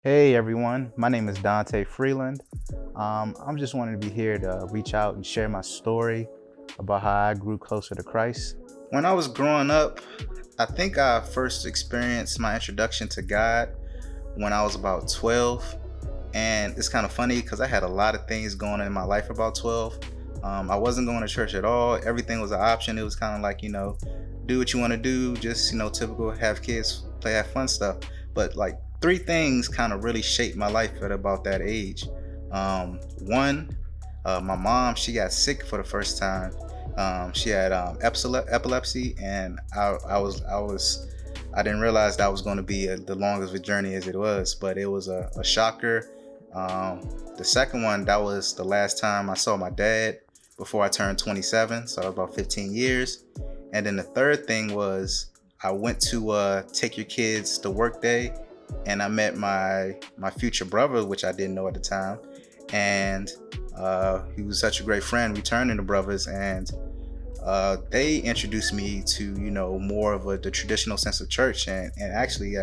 Hey everyone, my name is Dante Freeland. I'm just wanting to be here to reach out and share my story about how I grew closer to Christ. When I was growing up, I think I first experienced my introduction to God when I was about 12. And it's kind of funny because I had a lot of things going on in my life about 12. I wasn't going to church at all. Everything was an option. It was kind of like, do what you want to do, just, typical have kids, play, have fun stuff. But like three things kind of really shaped my life at about that age. One, my mom, she got sick for the first time. She had epilepsy, and I didn't realize that was going to be the longest of a journey as it was, but it was a shocker. The second one, that was the last time I saw my dad before I turned 27, so about 15 years. And then the third thing was I went to take your kids to work day, and I met my future brother, which I didn't know at the time, and he was such a great friend. We turned into brothers, and they introduced me to more of the traditional sense of church, and actually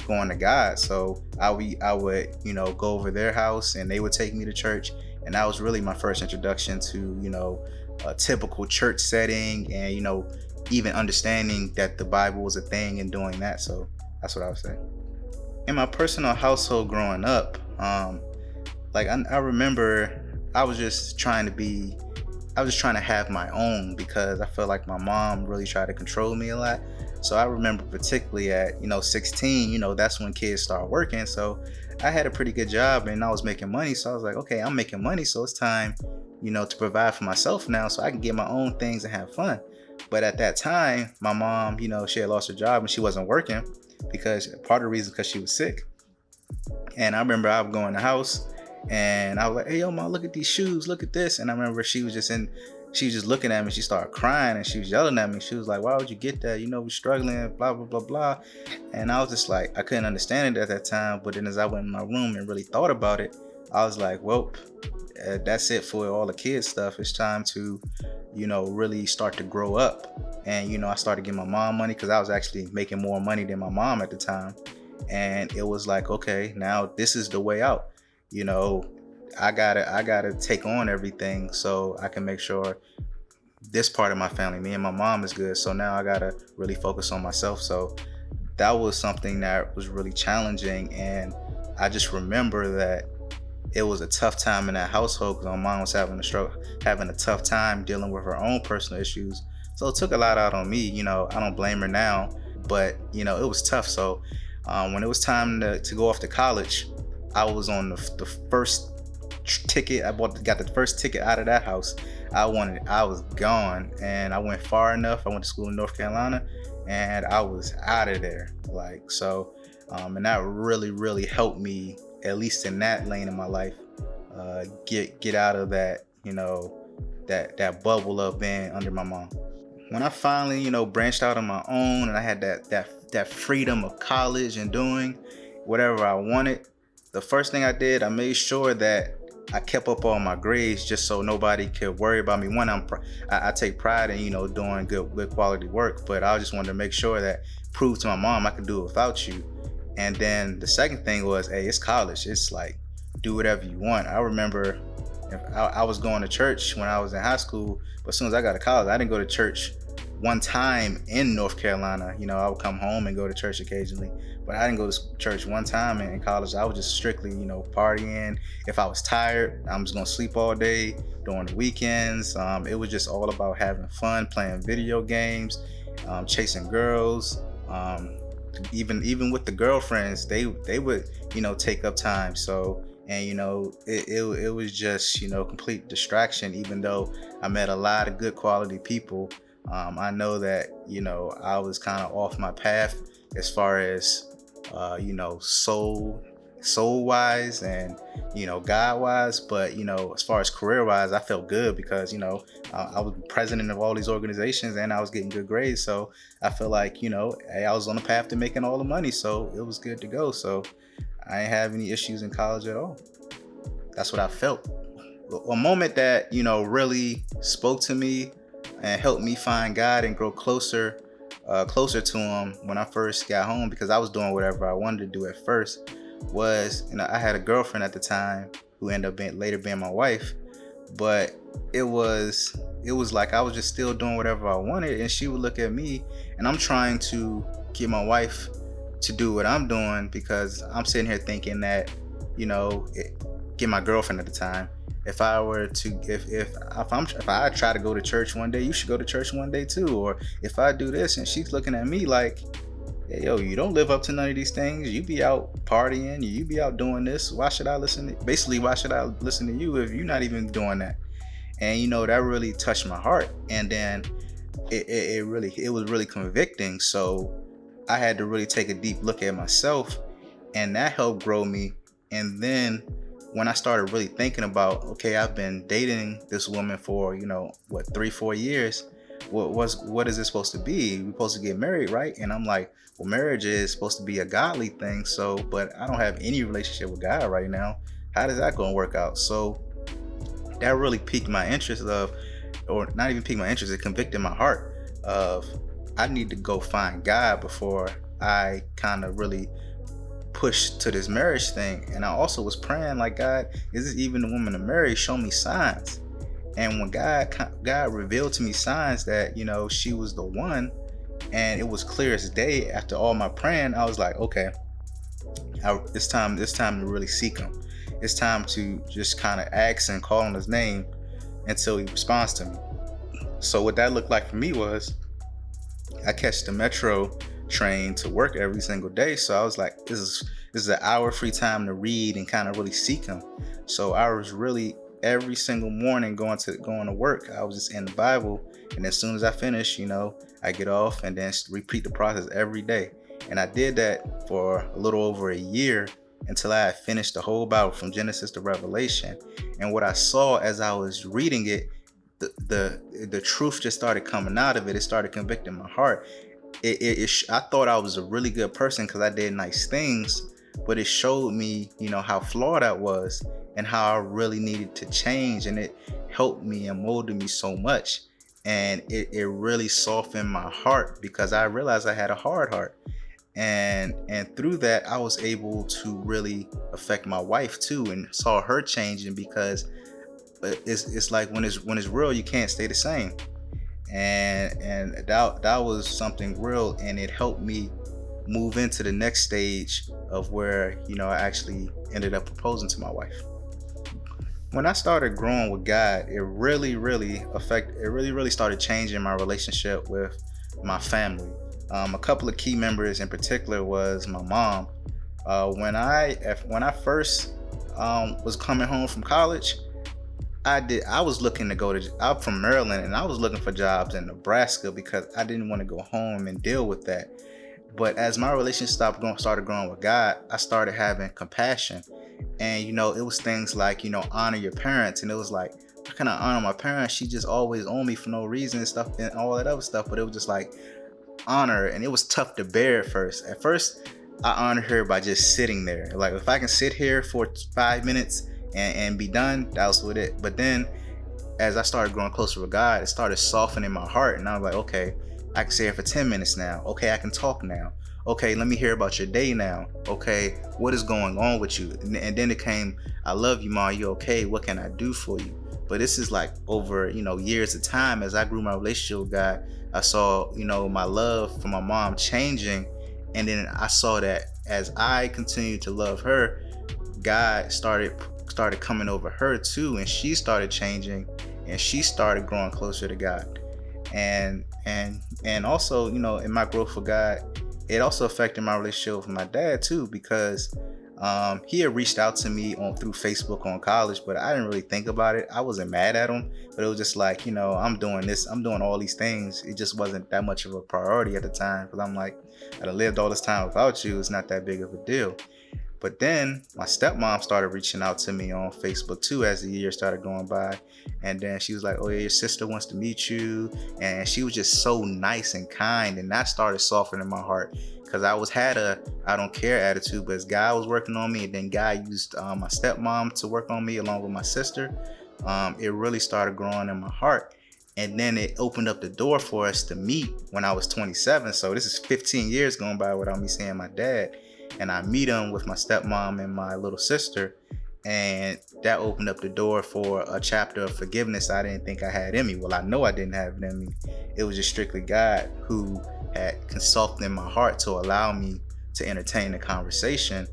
going to God. So I would go over their house, and they would take me to church, and that was really my first introduction to a typical church setting, and even understanding that the Bible was a thing and doing that. So that's what I would say. In my personal household growing up, I remember I was just trying to be I was just trying to have my own because I felt like my mom really tried to control me a lot. So I remember particularly at 16, that's when kids start working. So I had a pretty good job and I was making money. So I was like, okay, I'm making money, so it's time, to provide for myself now, so I can get my own things and have fun. But at that time, my mom, she had lost her job and she wasn't working because part of the reason because she was sick. And I remember I would go in the house and I was like, hey, yo, mom, look at these shoes. Look at this. And I remember she was just looking at me. She started crying and she was yelling at me. She was like, why would you get that? We're struggling, blah, blah, blah, blah. And I was just like, I couldn't understand it at that time. But then as I went in my room and really thought about it, I was like, well, that's it for all the kids stuff. It's time to, really start to grow up. And, I started getting my mom money because I was actually making more money than my mom at the time. And it was like, okay, now this is the way out. you know I gotta take on everything so I can make sure this part of my family, me and my mom, is good. So now I gotta really focus on myself. So that was something that was really challenging, and I just remember that it was a tough time in that household because my mom was having a tough time dealing with her own personal issues. So it took a lot out on me. I don't blame her now, but it was tough. So when it was time to go off to college, I was on the first ticket. Got the first ticket out of that house. I was gone, and I went far enough. I went to school in North Carolina, and I was out of there. And that really, really helped me, at least in that lane of my life, get out of that, that bubble of being under my mom. When I finally, branched out on my own, and I had that freedom of college and doing whatever I wanted, the first thing I did, I made sure that I kept up all my grades just so nobody could worry about me. One, I take pride in doing good quality work, but I just wanted to make sure that prove to my mom I could do it without you. And then the second thing was, hey, it's college. It's like, do whatever you want. I remember I was going to church when I was in high school, but as soon as I got to college, I didn't go to church one time in North Carolina. I would come home and go to church occasionally, but I didn't go to church one time in college. I was just strictly, partying. If I was tired, I'm just gonna sleep all day during the weekends. It was just all about having fun, playing video games, chasing girls. Even with the girlfriends, they would take up time. So, and it was just complete distraction. Even though I met a lot of good quality people, I know that I was kind of off my path as far as soul wise and God wise. But as far as career wise, I felt good because I was president of all these organizations and I was getting good grades. So I feel like hey, I was on the path to making all the money, so it was good to go. So I didn't have any issues in college at all. That's what I felt. A moment that really spoke to me and helped me find God and grow closer to him when I first got home, because I was doing whatever I wanted to do at first. was, I had a girlfriend at the time who ended up later being my wife, but it was like I was just still doing whatever I wanted, and she would look at me, and I'm trying to get my wife to do what I'm doing, because I'm sitting here thinking that, get my girlfriend at the time. If I were to, if I try to go to church one day, you should go to church one day too. Or if I do this, and she's looking at me like, hey, yo, you don't live up to none of these things. You be out partying, you be out doing this. Why should I listen? Basically, why should I listen to you if you're not even doing that? And that really touched my heart. And then it was really convicting. So I had to really take a deep look at myself, and that helped grow me. And then when I started really thinking about, okay, I've been dating this woman for, 3-4 years. What is it supposed to be? We're supposed to get married, right? And I'm like, well, marriage is supposed to be a godly thing. So, but I don't have any relationship with God right now. How does that going to work out? So that really piqued my interest or not even piqued my interest, it convicted my heart of, I need to go find God before I kind of really push to this marriage thing. And I also was praying like, God, is this even the woman to marry? Show me signs. And when God revealed to me signs that, she was the one, and it was clear as day after all my praying, I was like, okay, it's time to really seek him. It's time to just kind of ask and call on his name until he responds to me. So what that looked like for me was, I catch the metro train to work every single day. So I was like, this is an hour free time to read and kind of really seek him. So I was really every single morning going to work, I was just in the Bible. And as soon as I finish, I get off and then repeat the process every day. And I did that for a little over a year until I had finished the whole Bible from Genesis to Revelation. And what I saw as I was reading it, the truth just started coming out of it. It started convicting my heart. I thought I was a really good person because I did nice things, but it showed me, how flawed I was and how I really needed to change. And it helped me and molded me so much. And it really softened my heart because I realized I had a hard heart. And through that, I was able to really affect my wife too, and saw her changing, because it's like when it's real, you can't stay the same. And that was something real, and it helped me move into the next stage of where, I actually ended up proposing to my wife. When I started growing with God, it really started changing my relationship with my family. A couple of key members in particular was my mom. When I first was coming home from college, I was looking to I'm from Maryland, and I was looking for jobs in Nebraska because I didn't want to go home and deal with that. But as my relationship started growing with God, I started having compassion. And, it was things like, honor your parents. And it was like, how can I honor my parents? She just always on me for no reason and stuff and all that other stuff. But it was just like, honor. And it was tough to bear at first. At first, I honored her by just sitting there. Like, if I can sit here for 5 minutes and be done, that was with it. But then as I started growing closer with God, it started softening my heart. And I was like, okay, I can sit here for 10 minutes now. Okay, I can talk now. Okay, let me hear about your day now. Okay, what is going on with you? And then it came, I love you, Ma. You okay? What can I do for you? But this is like over, years of time. As I grew my relationship with God, I saw, my love for my mom changing. And then I saw that as I continued to love her, God started coming over her too. And she started changing, and she started growing closer to God. And also, in my growth for God, it also affected my relationship with my dad too, because he had reached out to me through Facebook on college, but I didn't really think about it. I wasn't mad at him, but it was just like, I'm doing this, I'm doing all these things. It just wasn't that much of a priority at the time, because I'm like, I lived all this time without you. It's not that big of a deal. But then my stepmom started reaching out to me on Facebook too as the years started going by. And then she was like, oh yeah, your sister wants to meet you. And she was just so nice and kind. And that started softening my heart, because I had a I don't care attitude, but as God was working on me, and then God used my stepmom to work on me along with my sister, it really started growing in my heart. And then it opened up the door for us to meet when I was 27. So this is 15 years going by without me seeing my dad. and I meet him with my stepmom and my little sister, and that opened up the door for a chapter of forgiveness I didn't think I had in me. Well, I know I didn't have it in me. It was just strictly God who had consulted in my heart to allow me to entertain the conversation,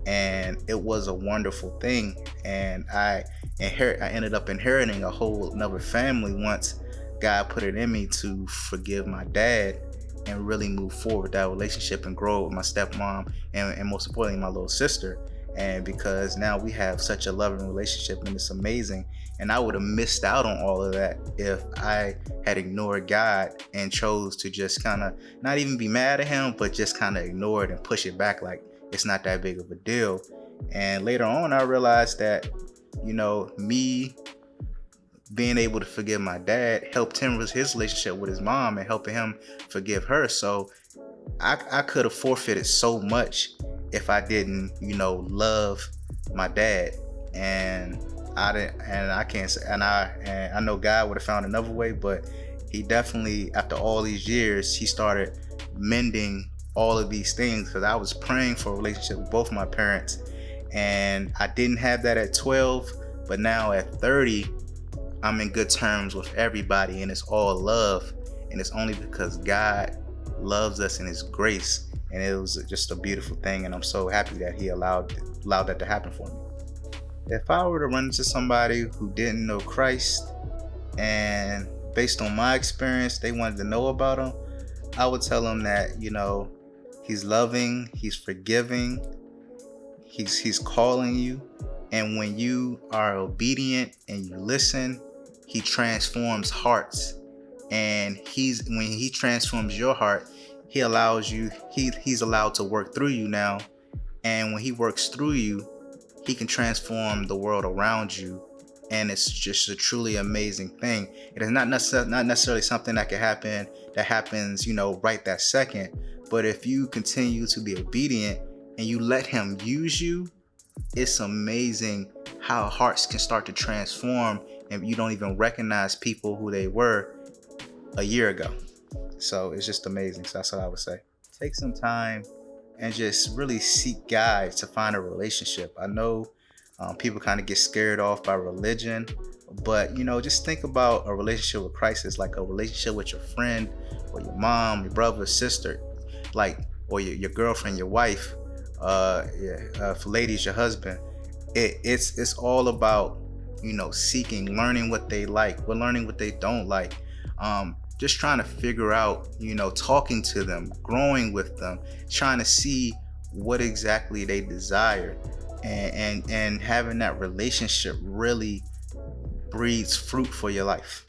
and it was a wonderful thing. And I ended up inheriting a whole another family once God put it in me to forgive my dad and really move forward that relationship and grow with my stepmom and most importantly my little sister. And because now we have such a loving relationship and it's amazing. And I would have missed out on all of that if I had ignored God and chose to just kind of not even be mad at him, but just kind of ignore it and push it back like it's not that big of a deal. And later on I realized that, me being able to forgive my dad helped him with his relationship with his mom and helping him forgive her. So I could have forfeited so much if I didn't, love my dad. And I can't say, and I know God would have found another way, but he definitely, after all these years, he started mending all of these things, because I was praying for a relationship with both my parents, and I didn't have that at 12, but now at 30, I'm in good terms with everybody, and it's all love, and it's only because God loves us in his grace. And it was just a beautiful thing, and I'm so happy that he allowed that to happen for me. If I were to run into somebody who didn't know Christ, and based on my experience they wanted to know about him, I would tell them that, he's loving, he's forgiving, he's calling you, and when you are obedient and you listen, he transforms hearts. And when he transforms your heart, he allows you, he's allowed to work through you now. And when he works through you, he can transform the world around you. And it's just a truly amazing thing. It is not necessarily something that happens, right that second. But if you continue to be obedient and you let him use you, it's amazing how hearts can start to transform, and you don't even recognize people who they were a year ago. So it's just amazing. So that's what I would say. Take some time and just really seek God to find a relationship. I know people kind of get scared off by religion, but just think about a relationship with Christ is like a relationship with your friend or your mom, your brother, sister, or your girlfriend, your wife, for ladies, your husband. It's all about seeking, learning what they like, learning what they don't like. Just trying to figure out, talking to them, growing with them, trying to see what exactly they desire, and having that relationship really breeds fruit for your life.